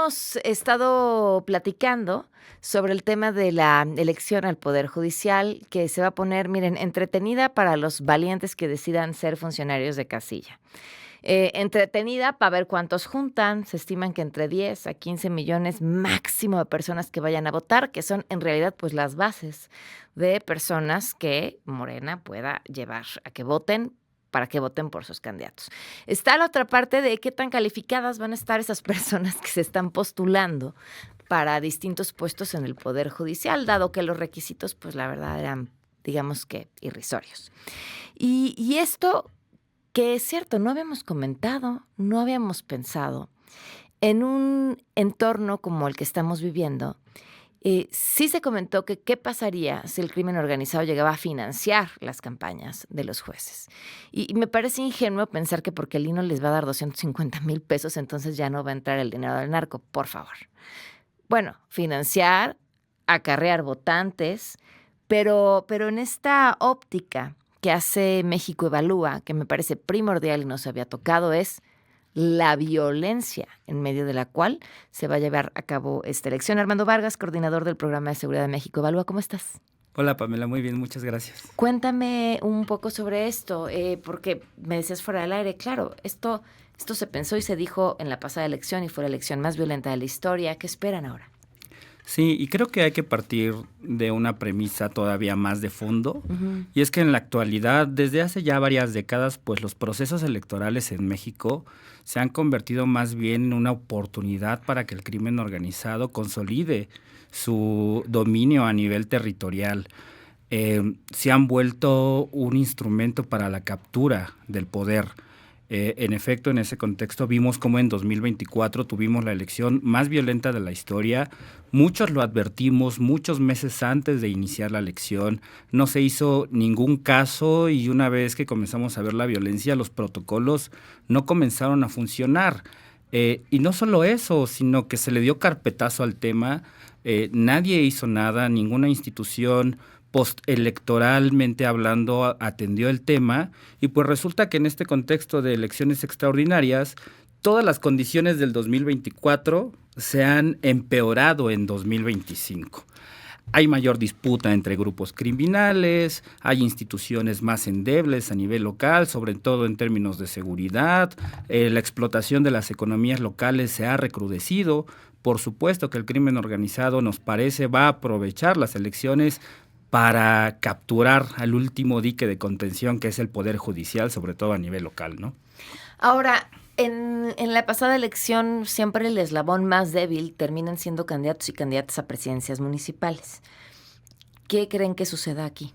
Hemos estado platicando sobre el tema de la elección al Poder Judicial, que se va a poner, miren, entretenida para los valientes que decidan ser funcionarios de casilla. Entretenida para ver cuántos juntan. Se estiman que entre 10 a 15 millones máximo de personas que vayan a votar, que son en realidad pues las bases de personas que Morena pueda llevar a que voten para que voten por sus candidatos. Está la otra parte de qué tan calificadas van a estar esas personas que se están postulando para distintos puestos en el Poder Judicial, dado que los requisitos, pues la verdad eran, digamos que, irrisorios. Y esto, que es cierto, no habíamos comentado, no habíamos pensado, en un entorno como el que estamos viviendo. Sí se comentó que qué pasaría si el crimen organizado llegaba a financiar las campañas de los jueces. Y me parece ingenuo pensar que porque el INO les va a dar 250,000 pesos, entonces ya no va a entrar el dinero del narco, por favor. Bueno, financiar, acarrear votantes, pero en esta óptica que hace México Evalúa, que me parece primordial y no se había tocado, es la violencia en medio de la cual se va a llevar a cabo esta elección. Armando Vargas, coordinador del Programa de Seguridad de México Evalúa, ¿cómo estás? Hola Pamela, muy bien, muchas gracias. Cuéntame un poco sobre esto, porque me decías fuera del aire, claro, esto se pensó y se dijo en la pasada elección y fue la elección más violenta de la historia. ¿Qué esperan ahora? Sí, y creo que hay que partir de una premisa todavía más de fondo, y es que en la actualidad, desde hace ya varias décadas, pues los procesos electorales en México se han convertido más bien en una oportunidad para que el crimen organizado consolide su dominio a nivel territorial. Se han vuelto un instrumento para la captura del poder. En efecto, en ese contexto vimos cómo en 2024 tuvimos la elección más violenta de la historia. Muchos lo advertimos muchos meses antes de iniciar la elección. No se hizo ningún caso y una vez que comenzamos a ver la violencia, los protocolos no comenzaron a funcionar. Y no solo eso, sino que se le dio carpetazo al tema. Nadie hizo nada, ninguna institución postelectoralmente hablando atendió el tema, y pues resulta que en este contexto de elecciones extraordinarias todas las condiciones del 2024 se han empeorado en 2025. Hay mayor disputa entre grupos criminales, hay instituciones más endebles a nivel local, sobre todo en términos de seguridad, la explotación de las economías locales se ha recrudecido. Por supuesto que el crimen organizado, nos parece, va a aprovechar las elecciones para capturar al último dique de contención, que es el Poder Judicial, sobre todo a nivel local, ¿no? Ahora, en la pasada elección, siempre el eslabón más débil terminan siendo candidatos y candidatas a presidencias municipales. ¿Qué creen que suceda aquí?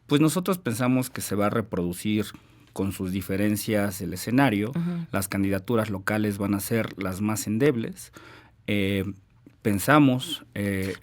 Pues nosotros pensamos que se va a reproducir con sus diferencias el escenario. Las candidaturas locales van a ser las más endebles. Pensamos...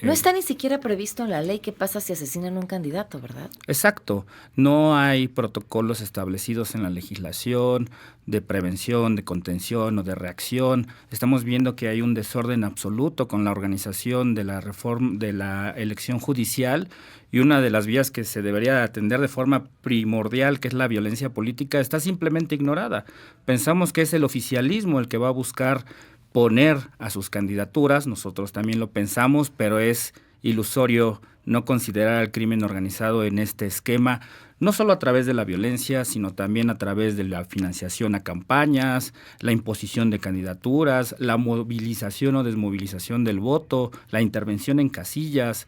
no está ni siquiera previsto en la ley qué pasa si asesinan a un candidato, ¿verdad? Exacto. No hay protocolos establecidos en la legislación de prevención, de contención o de reacción. Estamos viendo que hay un desorden absoluto con la organización de la reforma de la elección judicial, y una de las vías que se debería atender de forma primordial, que es la violencia política, está simplemente ignorada. Pensamos que es el oficialismo el que va a buscar poner a sus candidaturas. Nosotros también lo pensamos, pero es ilusorio no considerar al crimen organizado en este esquema, no solo a través de la violencia, sino también a través de la financiación a campañas, la imposición de candidaturas, la movilización o desmovilización del voto, la intervención en casillas.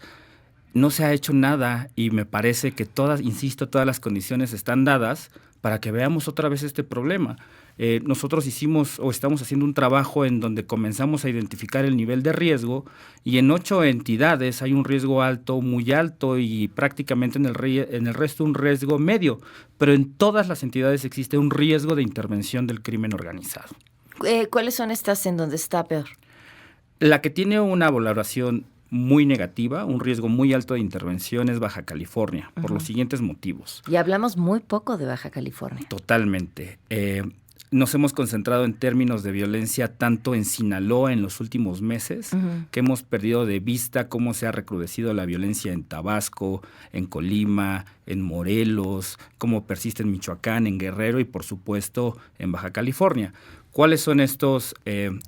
No se ha hecho nada y me parece que todas las condiciones están dadas para que veamos otra vez este problema. Nosotros hicimos o estamos haciendo un trabajo en donde comenzamos a identificar el nivel de riesgo, y en 8 entidades hay un riesgo alto, muy alto, y prácticamente en el resto un riesgo medio, pero en todas las entidades existe un riesgo de intervención del crimen organizado. ¿Cuáles son estas en donde está peor? La que tiene una valoración muy negativa, un riesgo muy alto de intervención, es Baja California, por los siguientes motivos. Y hablamos muy poco de Baja California. Totalmente. Nos hemos concentrado en términos de violencia tanto en Sinaloa en los últimos meses, que hemos perdido de vista cómo se ha recrudecido la violencia en Tabasco, en Colima, en Morelos, cómo persiste en Michoacán, en Guerrero y por supuesto en Baja California. ¿Cuáles son estos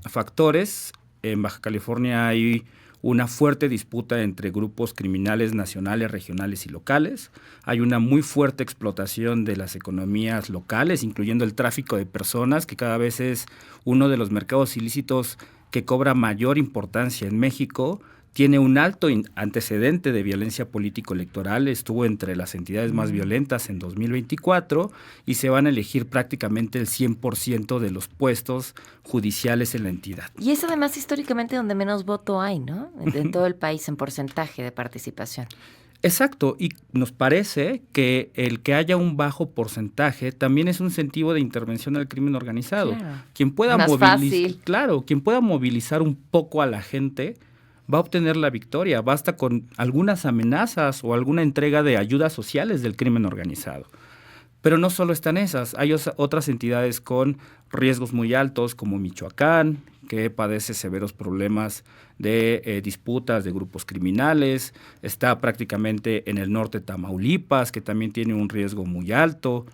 factores? en Baja California hay una fuerte disputa entre grupos criminales nacionales, regionales y locales. Hay una muy fuerte explotación de las economías locales, incluyendo el tráfico de personas, que cada vez es uno de los mercados ilícitos que cobra mayor importancia en México. Tiene un alto antecedente de violencia político-electoral, estuvo entre las entidades más violentas en 2024 y se van a elegir prácticamente el 100% de los puestos judiciales en la entidad. Y es además históricamente donde menos voto hay, ¿no? En todo el país en porcentaje de participación. Exacto, y nos parece que el que haya un bajo porcentaje también es un incentivo de intervención al crimen organizado. Claro. Quien pueda Más fácil. Claro, quien pueda movilizar un poco a la gente va a obtener la victoria. Basta con algunas amenazas o alguna entrega de ayudas sociales del crimen organizado. Pero no solo están esas, hay otras entidades con riesgos muy altos como Michoacán, que padece severos problemas de disputas de grupos criminales. Está prácticamente en el norte Tamaulipas, que también tiene un riesgo muy alto.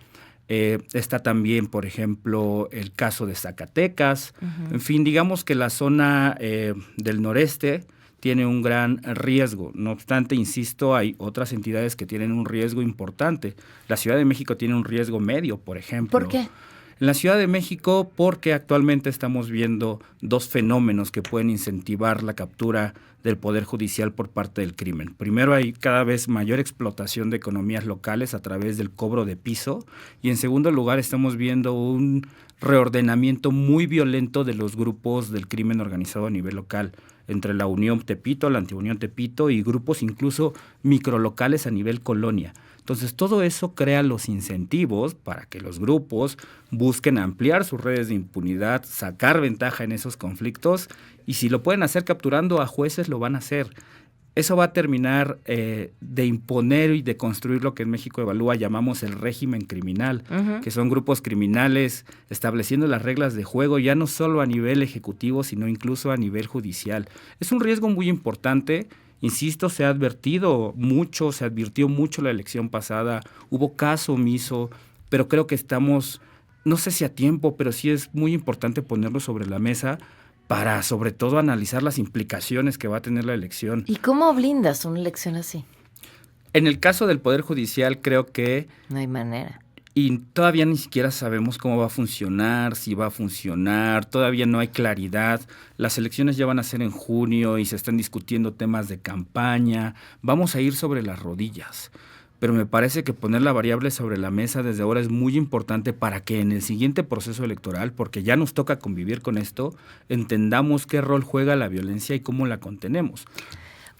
Está también, por ejemplo, el caso de Zacatecas. Uh-huh. En fin, digamos que la zona del noreste tiene un gran riesgo. No obstante, insisto, hay otras entidades que tienen un riesgo importante. La Ciudad de México tiene un riesgo medio, por ejemplo. ¿Por qué? En la Ciudad de México, porque actualmente estamos viendo dos fenómenos que pueden incentivar la captura del Poder Judicial por parte del crimen. Primero, hay cada vez mayor explotación de economías locales a través del cobro de piso. Y en segundo lugar, estamos viendo un reordenamiento muy violento de los grupos del crimen organizado a nivel local, entre la Unión Tepito, la Antiunión Tepito y grupos incluso microlocales a nivel colonia. Entonces, todo eso crea los incentivos para que los grupos busquen ampliar sus redes de impunidad, sacar ventaja en esos conflictos, y si lo pueden hacer capturando a jueces, lo van a hacer. Eso va a terminar de imponer y de construir lo que en México Evalúa llamamos el régimen criminal, uh-huh, que son grupos criminales estableciendo las reglas de juego ya no solo a nivel ejecutivo, sino incluso a nivel judicial. Es un riesgo muy importante. Insisto, se advirtió mucho la elección pasada, hubo caso omiso, pero creo que estamos, no sé si a tiempo, pero sí es muy importante ponerlo sobre la mesa para sobre todo analizar las implicaciones que va a tener la elección. ¿Y cómo blindas una elección así? En el caso del Poder Judicial creo que no hay manera. Y todavía ni siquiera sabemos cómo va a funcionar, si va a funcionar, todavía no hay claridad. Las elecciones ya van a ser en junio y se están discutiendo temas de campaña. Vamos a ir sobre las rodillas. Pero me parece que poner la variable sobre la mesa desde ahora es muy importante para que en el siguiente proceso electoral, porque ya nos toca convivir con esto, entendamos qué rol juega la violencia y cómo la contenemos.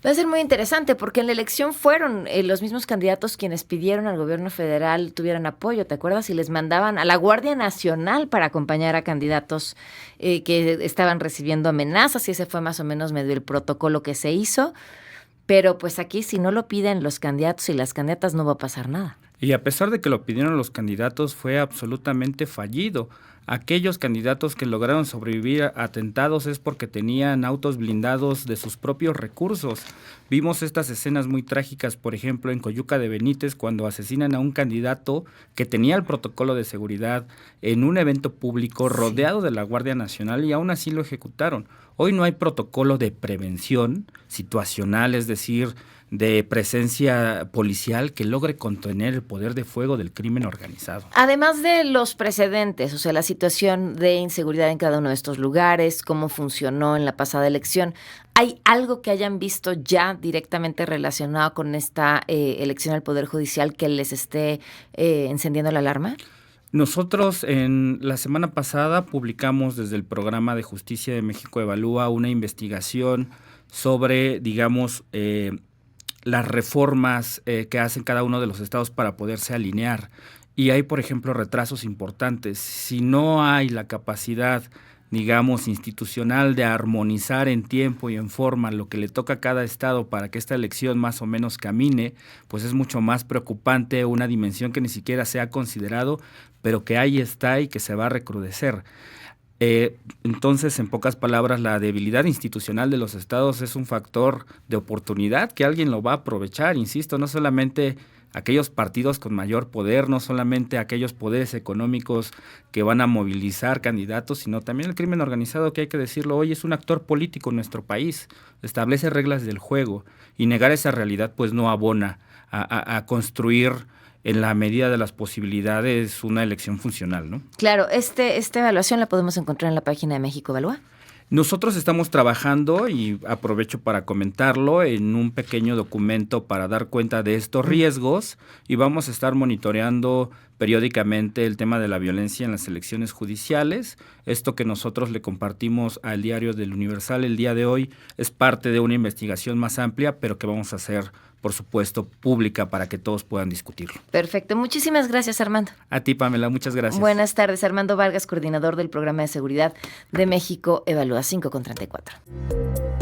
Va a ser muy interesante porque en la elección fueron los mismos candidatos quienes pidieron al gobierno federal tuvieran apoyo, ¿te acuerdas? Y les mandaban a la Guardia Nacional para acompañar a candidatos que estaban recibiendo amenazas, y ese fue más o menos medio el protocolo que se hizo. Pero pues aquí si no lo piden los candidatos y las candidatas no va a pasar nada. Y a pesar de que lo pidieron los candidatos, fue absolutamente fallido. Aquellos candidatos que lograron sobrevivir a atentados es porque tenían autos blindados de sus propios recursos. Vimos estas escenas muy trágicas, por ejemplo, en Coyuca de Benítez, cuando asesinan a un candidato que tenía el protocolo de seguridad en un evento público rodeado de la Guardia Nacional, y aún así lo ejecutaron. Hoy no hay protocolo de prevención situacional, es decir, de presencia policial que logre contener el poder de fuego del crimen organizado. Además de los precedentes, o sea, la situación de inseguridad en cada uno de estos lugares, cómo funcionó en la pasada elección, ¿hay algo que hayan visto ya directamente relacionado con esta elección al Poder Judicial que les esté encendiendo la alarma? Nosotros en la semana pasada publicamos desde el Programa de Justicia de México Evalúa una investigación sobre, digamos, las reformas que hacen cada uno de los estados para poderse alinear. Y hay, por ejemplo, retrasos importantes. Si no hay la capacidad, digamos, institucional de armonizar en tiempo y en forma lo que le toca a cada estado para que esta elección más o menos camine, pues es mucho más preocupante una dimensión que ni siquiera se ha considerado, pero que ahí está y que se va a recrudecer. Entonces, en pocas palabras, la debilidad institucional de los estados es un factor de oportunidad que alguien lo va a aprovechar. Insisto, no solamente aquellos partidos con mayor poder, no solamente aquellos poderes económicos que van a movilizar candidatos, sino también el crimen organizado, que hay que decirlo, hoy es un actor político en nuestro país, establece reglas del juego, y negar esa realidad pues no abona a construir en la medida de las posibilidades una elección funcional, ¿no? Claro, esta evaluación la podemos encontrar en la página de México Evalúa. Nosotros estamos trabajando, y aprovecho para comentarlo, en un pequeño documento para dar cuenta de estos riesgos, y vamos a estar monitoreando periódicamente el tema de la violencia en las elecciones judiciales. Esto que nosotros le compartimos al Diario del Universal el día de hoy es parte de una investigación más amplia, pero que vamos a hacer, por supuesto, pública para que todos puedan discutirlo. Perfecto. Muchísimas gracias, Armando. A ti, Pamela, muchas gracias. Buenas tardes. Armando Vargas, coordinador del Programa de Seguridad de México Evalúa, 5:34.